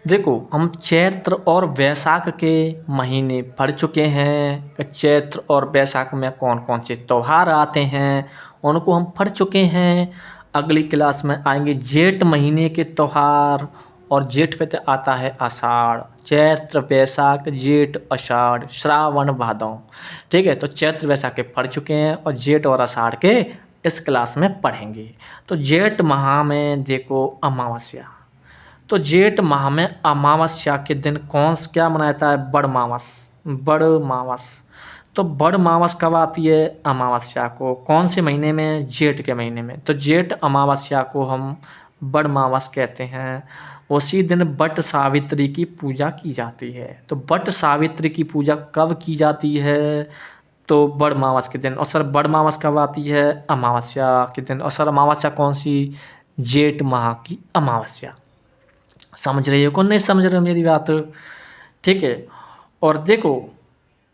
देखो, हम चैत्र और वैशाख के महीने पढ़ चुके हैं कि चैत्र और वैशाख में कौन कौन से त्योहार आते हैं, उनको हम पढ़ चुके हैं। अगली क्लास में आएंगे जेठ महीने के त्योहार, और जेठ पे तो आता है आषाढ़। चैत्र वैशाख जेठ आषाढ़ श्रावण भादौ। ठीक है, तो चैत्र वैशाख के पढ़ चुके हैं और जेठ और आषाढ़ के इस क्लास में पढ़ेंगे। तो जेठ माह में देखो अमावस्या, तो जेठ माह में अमावस्या के दिन क्या मनाया जाता है? बड़ मावस। तो बड़ मावस कब आती है? अमावस्या को। कौन से महीने में? जेठ के महीने में। तो जेठ अमावस्या को हम बड़ मावस कहते हैं। उसी दिन बट सावित्री की पूजा की जाती है। तो बट सावित्री की पूजा कब की जाती है? तो बड़ मावस के दिन। और सर बड़ मावस कब आती है? अमावस्या के दिन। और सर अमावस्या कौन सी? जेठ माह की अमावस्या। समझ रही हो कौन नहीं समझ रहे हो मेरी बात? ठीक है। और देखो,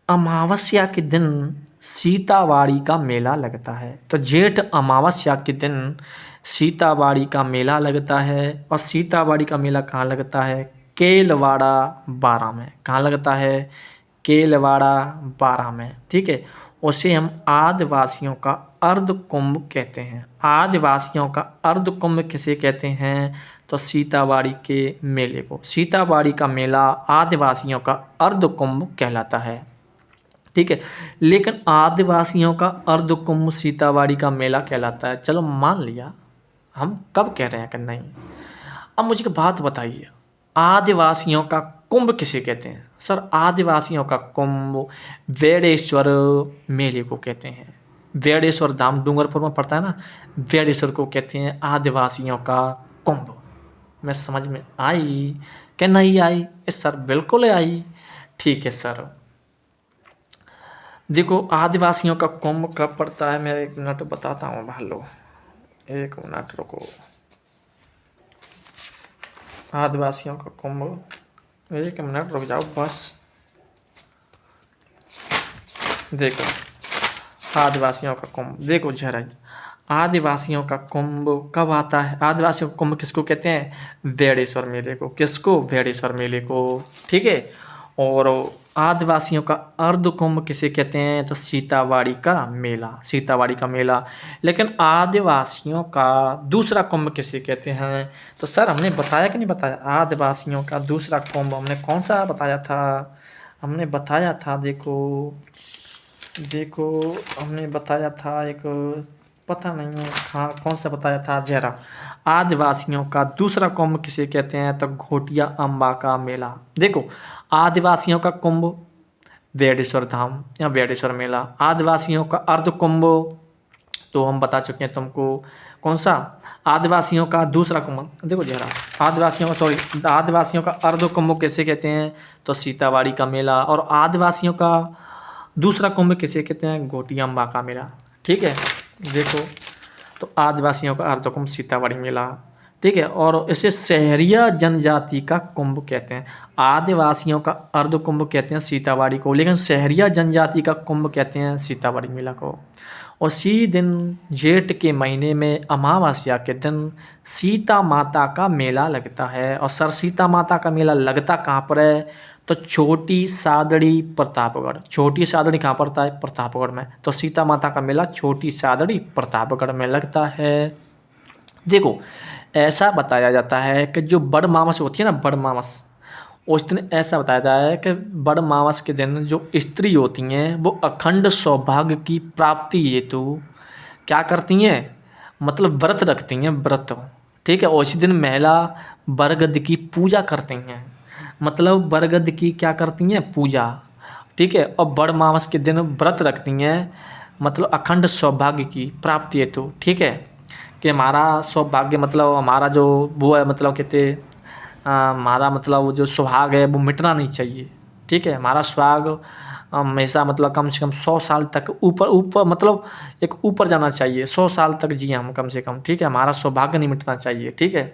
अमावस्या के दिन सीतावाड़ी का मेला लगता है। तो जेठ अमावस्या के दिन सीतावाड़ी का मेला लगता है। और सीतावाड़ी का मेला कहाँ लगता है? केलवाड़ा बारा में। कहाँ लगता है? केलवाड़ा बारा में। ठीक है। उसे हम आदिवासियों का अर्ध कुंभ कहते हैं। आदिवासियों का अर्ध कुंभ किसे कहते हैं? तो सीतावाड़ी के मेले को। सीतावाड़ी का मेला आदिवासियों का अर्ध कुंभ कहलाता है। ठीक है। लेकिन आदिवासियों का अर्ध कुंभ सीतावाड़ी का मेला कहलाता है, चलो मान लिया। हम कब कह रहे हैं कि नहीं? अब मुझे एक बात बताइए, आदिवासियों का कुंभ किसे कहते हैं? सर आदिवासियों का कुंभ वेड़ेश्वर मेले को कहते हैं। वेड़ेश्वर धाम डूंगरपुर में पड़ता है ना, वेड़ेश्वर को कहते हैं आदिवासियों का कुंभ। मैं समझ में आई कि नहीं आई? सर बिल्कुल आई। ठीक है सर। देखो, आदिवासियों का कुंभ कब पड़ता है, मैं 1 मिनट बताता हूँ भालो। 1 मिनट रुको। आदिवासियों का कुंभ, 1 मिनट रुक जाओ बस। देखो, आदिवासियों का कुंभ देखो जरा। आदिवासियों का कुंभ कब आता है? आदिवासियों का कुंभ किसको कहते हैं? वेड़ेश्वर मेले को। किसको? वेड़ेश्वर मेले को। ठीक है। और आदिवासियों का अर्ध कुंभ किसे कहते हैं? तो सीतावाड़ी का मेला। सीतावाड़ी का मेला। लेकिन आदिवासियों का दूसरा कुंभ किसे कहते हैं? तो सर हमने बताया कि नहीं बताया? आदिवासियों का दूसरा कुंभ हमने कौन सा बताया था? हमने बताया था, देखो देखो, हमने बताया था एक, पता नहीं है हाँ कौन सा बताया था जरा। आदिवासियों का दूसरा कुंभ किसे कहते हैं? तो घोटिया अम्बा का मेला। देखो, आदिवासियों का कुंभ वेड़ेश्वर धाम या वेड़ेश्वर मेला। आदिवासियों का अर्ध कुंभ तो हम बता चुके हैं तुमको, कौन सा? आदिवासियों का दूसरा कुंभ। देखो जरा, आदिवासियों का अर्ध कुंभ किसे कहते हैं? तो सीतावाड़ी का मेला। और आदिवासियों का दूसरा कुंभ किसे कहते हैं? घोटिया अम्बा का मेला। ठीक है। देखो, तो आदिवासियों का अर्ध कुंभ सीतावाड़ी मेला। ठीक है। और इसे शहरिया जनजाति का कुंभ कहते हैं। आदिवासियों का अर्ध कुंभ कहते हैं सीतावाड़ी को, लेकिन शहरिया जनजाति का कुंभ कहते हैं सीतावाड़ी मेला को। उसी दिन जेठ के महीने में अमावस्या के दिन सीता माता का मेला लगता है। और सर सीता माता का मेला लगता कहाँ पर है? तो छोटी सादड़ी प्रतापगढ़। छोटी सादड़ी कहाँ पड़ता है? प्रतापगढ़ में। तो सीता माता का मेला छोटी सादड़ी प्रतापगढ़ में लगता है। देखो, ऐसा बताया जाता है कि जो बड़ मावस होती है ना, बड़ मावस, उस दिन ऐसा बताया जाता है कि बड़ मावस के दिन जो स्त्री होती हैं वो अखंड सौभाग्य की प्राप्ति हेतु क्या करती हैं? मतलब व्रत रखती हैं, व्रत। ठीक है। और इसी दिन महिला बरगद की पूजा करती हैं। मतलब बरगद की क्या करती हैं? पूजा। ठीक है। और बड़ मावस के दिन व्रत रखती हैं, मतलब अखंड सौभाग्य की प्राप्ति हेतु। ठीक है। कि हमारा सौभाग्य, मतलब हमारा जो वो है, मतलब कहते हमारा मतलब वो जो सुहाग है वो मिटना नहीं चाहिए। ठीक है। हमारा सुहाग हमेशा मतलब कम से कम 100 साल तक ऊपर ऊपर मतलब एक ऊपर जाना चाहिए। 100 साल तक जिए हम कम से कम। ठीक है। हमारा सौभाग्य नहीं मिटना चाहिए। ठीक है।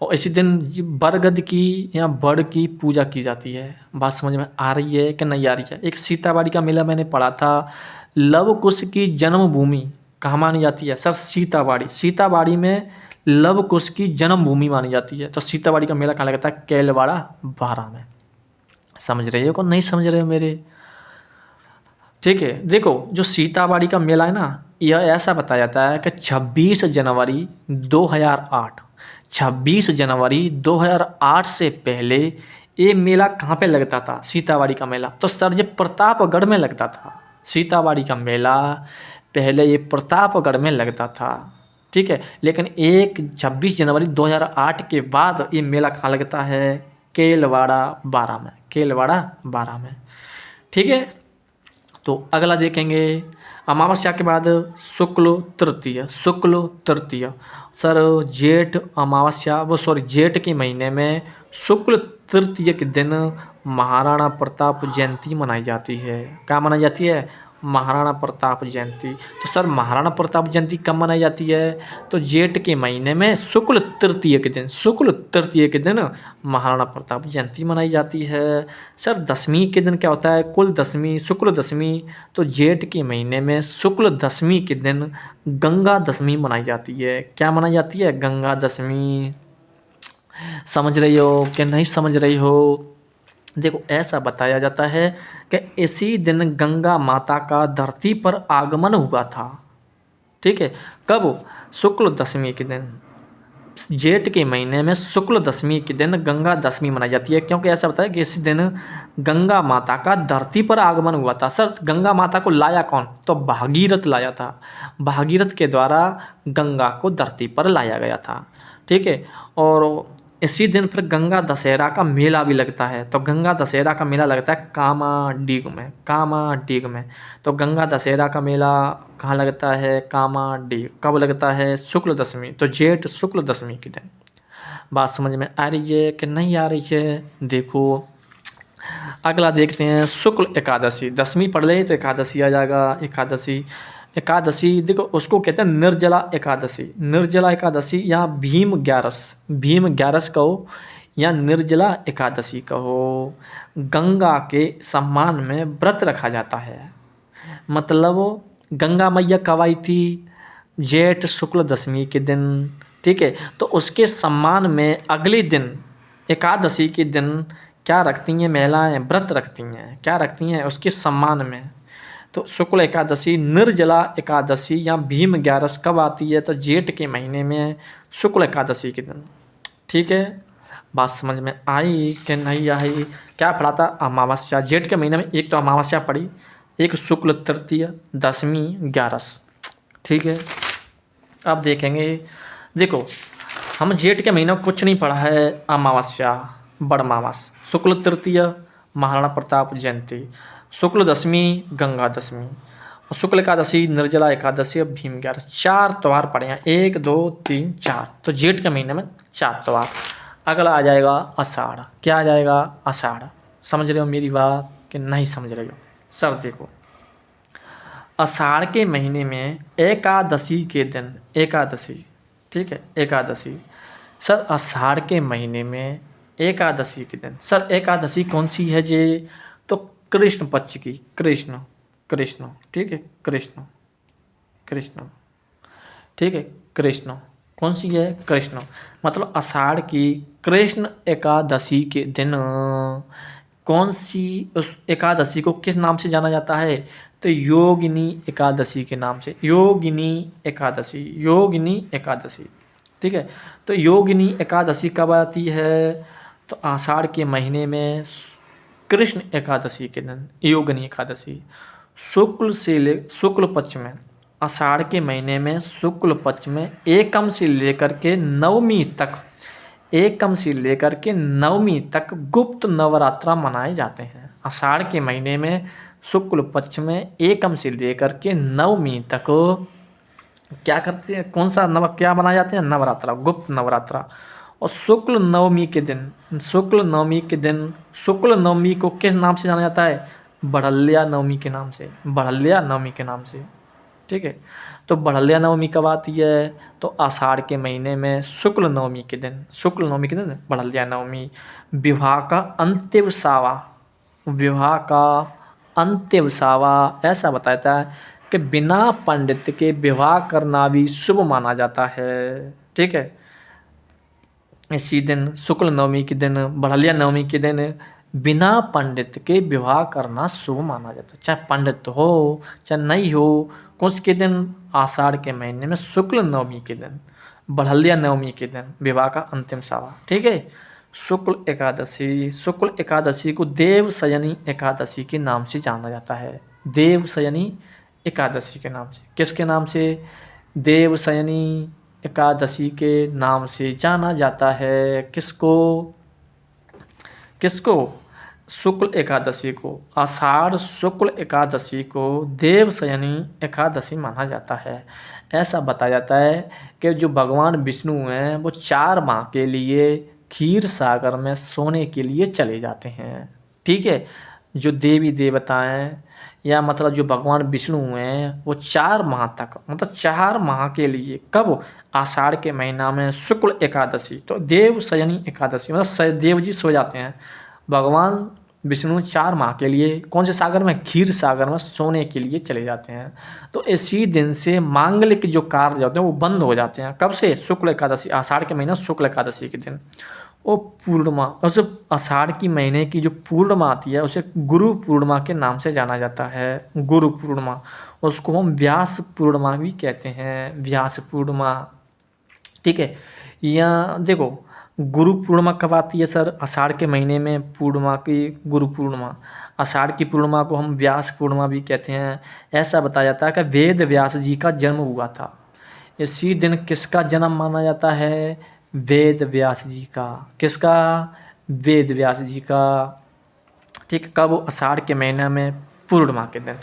और इसी दिन बरगद की या बड़ की पूजा की जाती है। बात समझ में आ रही है कि नहीं आ रही है? एक सीतावाड़ी का मेला मैंने पढ़ा था। लव कुश की जन्मभूमि कहाँ मानी जाती है? सर सीतावाड़ी। सीतावाड़ी में लव कुश की जन्मभूमि मानी जाती है। तो सीताबाड़ी का मेला कहाँ लगता है? कैलवाड़ा बारा में। समझ रहे हो को नहीं समझ रहे हो मेरे? ठीक है, देखो जो सीताबाड़ी का मेला है ना, यह ऐसा बताया जाता है कि 26 जनवरी 2008, 26 जनवरी 2008 से पहले ये मेला कहाँ पे लगता था? सीताबाड़ी का मेला तो सर ये प्रतापगढ़ में लगता था। सीताबाड़ी का मेला पहले ये प्रतापगढ़ में लगता था, ठीक है। लेकिन 26 जनवरी 2008 के बाद ये मेला कहाँ लगता है? केलवाड़ा बारा में, केलवाड़ा बारा में, ठीक है। तो अगला देखेंगे, अमावस्या के बाद शुक्ल तृतीय। शुक्ल तृतीय सर जेठ अमावस्या वो सॉरी जेठ के महीने में शुक्ल तृतीय के दिन महाराणा प्रताप जयंती मनाई जाती है। क्या मनाई जाती है? महाराणा प्रताप जयंती। तो सर महाराणा प्रताप जयंती कब मनाई जाती है? तो जेठ के महीने में शुक्ल तृतीय के दिन, शुक्ल तृतीय के दिन महाराणा प्रताप जयंती मनाई जाती है। सर दशमी के दिन क्या होता है? कुल दशमी, शुक्ल दशमी। तो जेठ के महीने में शुक्ल दशमी के दिन गंगा दशमी मनाई जाती है। क्या मनाई जाती है? गंगा दशमी। समझ रही हो कि नहीं समझ रही हो? देखो ऐसा बताया जाता है कि इसी दिन गंगा माता का धरती पर आगमन हुआ था, ठीक है। कब? शुक्ल दशमी के दिन। जेठ के महीने में शुक्ल दशमी के दिन गंगा दशमी मनाई जाती है, क्योंकि ऐसा बताया कि इस दिन गंगा माता का धरती पर आगमन हुआ था। सर गंगा माता को लाया कौन? तो भागीरथ लाया था। भागीरथ के द्वारा गंगा को धरती पर लाया गया था, ठीक है। और इसी दिन फिर गंगा दशहरा का मेला भी लगता है। तो गंगा दशहरा का मेला लगता है कामाडीग में, कामाडीग में। तो गंगा दशहरा का मेला कहाँ लगता है? कामाडीग। कब लगता है? शुक्ल दशमी। तो जेठ शुक्ल दशमी के दिन। बात समझ में आ रही है कि नहीं आ रही है? देखो अगला देखते हैं, शुक्ल एकादशी। दशमी पढ़ ले तो एकादशी आ जाएगा। एकादशी, एकादशी देखो उसको कहते हैं निर्जला एकादशी। निर्जला एकादशी या भीम ग्यारस, भीम ग्यारस कहो या निर्जला एकादशी कहो। गंगा के सम्मान में व्रत रखा जाता है। मतलब गंगा मैया कब आई थी? जेठ शुक्ल दशमी के दिन, ठीक है। तो उसके सम्मान में अगले दिन एकादशी के दिन क्या रखती हैं महिलाएं? व्रत रखती हैं। क्या रखती हैं? उसके सम्मान में। तो शुक्ल एकादशी, निर्जला एकादशी या भीम ग्यारस कब आती है? तो जेठ के महीने में शुक्ल एकादशी के दिन, ठीक है। बात समझ में आई कि नहीं आई? क्या पढ़ा था? अमावस्या। जेठ के महीने में एक तो अमावस्या पड़ी, एक शुक्ल तृतीय, दशमी, ग्यारस, ठीक है। अब देखेंगे, देखो हम जेठ के महीने में कुछ नहीं पढ़ा है। अमावस्या, बड़मावस, शुक्ल तृतीय महाराणा प्रताप जयंती, शुक्ल दशमी गंगा दशमी, और शुक्ल एकादशी निर्जला एकादशी और भीम ग्यारस। 4 त्यौहार पड़े हैं, 1 2 3 4। तो जेठ के महीने में 4 त्यौहार। अगला आ जाएगा आषाढ़। क्या आ जाएगा? आषाढ़। समझ रहे हो मेरी बात कि नहीं समझ रहे हो? सर देखो आषाढ़ के महीने में एकादशी के दिन, एकादशी, ठीक है, एकादशी। सर आषाढ़ के महीने में एकादशी के दिन, सर एकादशी कौन सी है जी? तो कृष्ण पक्ष की, कृष्ण, कृष्ण, ठीक है, कृष्ण, कृष्ण, ठीक है, कृष्ण। कौन सी है? कृष्ण। मतलब आषाढ़ की कृष्ण एकादशी के दिन कौन सी उस एकादशी को किस नाम से जाना जाता है? तो योगिनी एकादशी के नाम से। योगिनी एकादशी, योगिनी एकादशी, ठीक है। तो योगिनी एकादशी कब आती है? तो आषाढ़ के महीने में कृष्ण एकादशी के दिन योगिनी एकादशी। शुक्ल पक्ष में, आषाढ़ के महीने में शुक्ल पक्ष में एकम से लेकर के नवमी तक, एकम से लेकर के नवमी तक गुप्त नवरात्रा मनाए जाते हैं। आषाढ़ के महीने में शुक्ल पक्ष में एकम से लेकर के नवमी तक क्या करते हैं? कौन सा क्या मनाए जाते हैं? नवरात्रा, गुप्त नवरात्रा। और शुक्ल नवमी के दिन, शुक्ल नवमी के दिन, शुक्ल नवमी को किस नाम से जाना जाता है? बड़हल्या नवमी के नाम से, बड़हल्या नवमी के नाम से, ठीक है। तो बड़हल्या नवमी कब आती है? तो आषाढ़ के महीने में शुक्ल नवमी के दिन, शुक्ल नवमी के दिन बड़हल्या नवमी। विवाह का अंतिम सावा, विवाह का अंतिम सावा ऐसा बताता है कि बिना पंडित के विवाह करना भी शुभ माना जाता है। ठीक है। इसी दिन शुक्ल नवमी के दिन, बढ़लिया नवमी के दिन बिना पंडित के विवाह करना शुभ माना जाता है। चाहे पंडित हो चाहे नहीं हो, कौन के दिन, आषाढ़ के महीने में शुक्ल नवमी के दिन, बढ़लिया नवमी के दिन विवाह का अंतिम सावा। ठीक है। शुक्ल एकादशी को देव सयनी एकादशी के नाम से जाना जाता है। देव सयनी एकादशी के नाम से, किसके नाम से? देव सयनी एकादशी के नाम से जाना जाता है। किसको? किसको? शुक्ल एकादशी को, आषाढ़ शुक्ल एकादशी को देवशयनी एकादशी माना जाता है। ऐसा बताया जाता है कि जो भगवान विष्णु हैं वो 4 माह के लिए क्षीर सागर में सोने के लिए चले जाते हैं। ठीक है। जो देवी देवताएं या मतलब जो भगवान विष्णु हैं वो 4 माह तक, मतलब 4 माह के लिए, कब? आषाढ़ के महीना में शुक्ल एकादशी, तो देव शयनी एकादशी मतलब देव जी सो जाते हैं। भगवान विष्णु 4 माह के लिए कौन से सागर में? क्षीर सागर में सोने के लिए चले जाते हैं। तो इसी दिन से मांगलिक जो कार्य होते हैं वो बंद हो जाते हैं। कब से? शुक्ल एकादशी, आषाढ़ के महीना शुक्ल एकादशी के दिन। वो पूर्णिमा, उसे आषाढ़ की महीने की जो पूर्णिमा आती है उसे गुरु पूर्णिमा के नाम से जाना जाता है। गुरु पूर्णिमा, उसको हम व्यास पूर्णिमा भी कहते हैं। व्यास पूर्णिमा। ठीक है। या देखो, गुरु पूर्णिमा कब आती है सर? आषाढ़ के महीने में पूर्णिमा की गुरु पूर्णिमा। आषाढ़ की पूर्णिमा को हम व्यास पूर्णिमा भी कहते हैं। ऐसा बताया जाता है कि वेद व्यास जी का जन्म हुआ था। इसी दिन किसका जन्म माना जाता है? वेद व्यास जी का। किसका? वेद व्यास जी का। ठीक। कब? आषाढ़ के महीने में पूर्णिमा के दिन।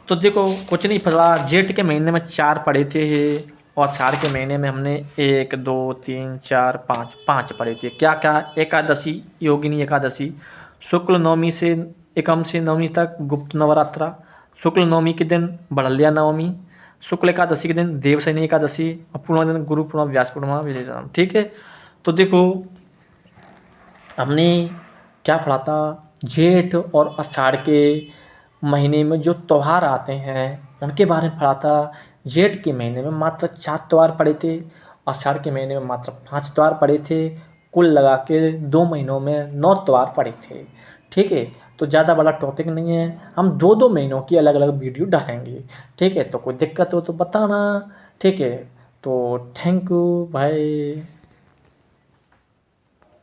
तो देखो कुछ नहीं पड़ा, जेठ के महीने में 4 पढ़े थे और आषाढ़ के महीने में हमने 1 2 3 4 5 पढ़े थे। क्या क्या? एकादशी, योगिनी एकादशी, शुक्ल नवमी से एकम से नवमी तक गुप्त नवरात्रा, शुक्ल नवमी के दिन बढ़लिया नवमी, शुक्ल एकादशी के दिन देवशयनी एकादशी और पूर्णिमा दिन गुरु पूर्णिमा, व्यास पूर्णिमा, विजय दशमी। ठीक है। तो देखो हमने क्या पढ़ा था? जेठ और आषाढ़ के महीने में जो त्यौहार आते हैं उनके बारे में पढ़ा था। जेठ के महीने में मात्र 4 त्यौहार पड़े थे, आषाढ़ के महीने में मात्र 5 त्यौहार पड़े थे। कुल लगा के 2 महीनों में 9 त्यौहार पड़े थे। ठीक है। तो ज़्यादा बड़ा टॉपिक नहीं है, हम 2-2 महीनों की अलग अलग वीडियो डालेंगे। ठीक है। तो कोई दिक्कत हो तो बताना। ठीक है। तो थैंक यू, बाय।